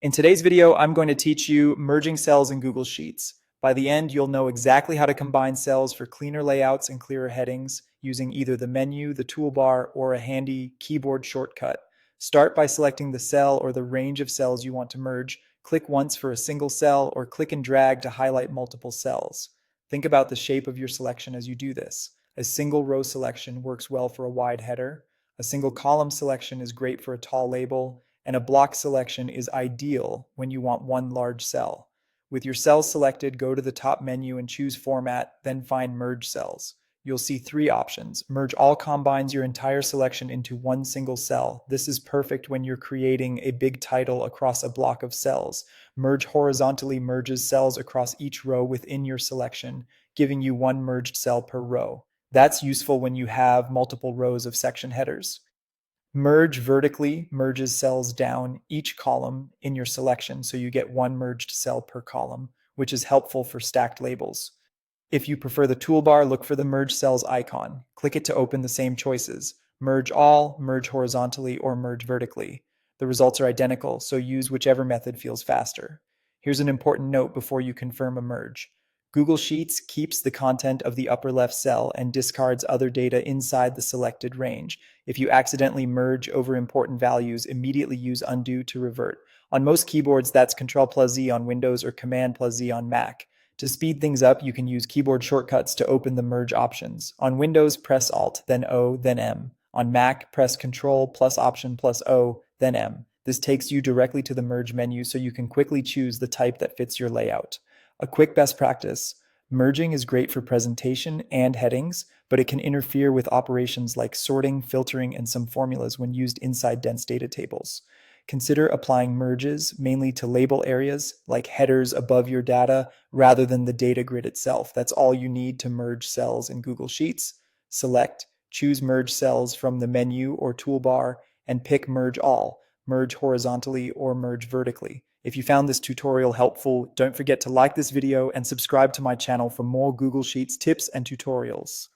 In today's video, I'm going to teach you merging cells in Google Sheets. By the end, you'll know exactly how to combine cells for cleaner layouts and clearer headings using either the menu, the toolbar, or a handy keyboard shortcut. Start by selecting the cell or the range of cells you want to merge. Click once for a single cell or click and drag to highlight multiple cells. Think about the shape of your selection as you do this. A single row selection works well for a wide header. A single column selection is great for a tall label, and a block selection is ideal when you want one large cell. With your cells selected, go to the top menu and choose Format, then find Merge Cells. You'll see three options. Merge All combines your entire selection into one single cell. This is perfect when you're creating a big title across a block of cells. Merge Horizontally merges cells across each row within your selection, giving you one merged cell per row. That's useful when you have multiple rows of section headers. Merge vertically merges cells down each column in your selection, so you get one merged cell per column, which is helpful for stacked labels. If you prefer the toolbar, look for the Merge Cells icon. Click it to open the same choices: Merge All, Merge Horizontally, or Merge Vertically. The results are identical, so use whichever method feels faster. Here's an important note before you confirm a merge. Google Sheets keeps the content of the upper left cell and discards other data inside the selected range. If you accidentally merge over important values, immediately use Undo to revert. On most keyboards, that's Ctrl+Z on Windows or Command+Z on Mac. To speed things up, you can use keyboard shortcuts to open the merge options. On Windows, press Alt, then O, then M. On Mac, press Ctrl plus Option plus O, then M. This takes you directly to the merge menu so you can quickly choose the type that fits your layout. A quick best practice: merging is great for presentation and headings, but it can interfere with operations like sorting, filtering, and some formulas when used inside dense data tables. Consider applying merges mainly to label areas like headers above your data rather than the data grid itself. That's all you need to merge cells in Google Sheets. Select, choose Merge Cells from the menu or toolbar, and pick Merge All, merge horizontally or merge vertically. If you found this tutorial helpful, don't forget to like this video and subscribe to my channel for more Google Sheets tips and tutorials.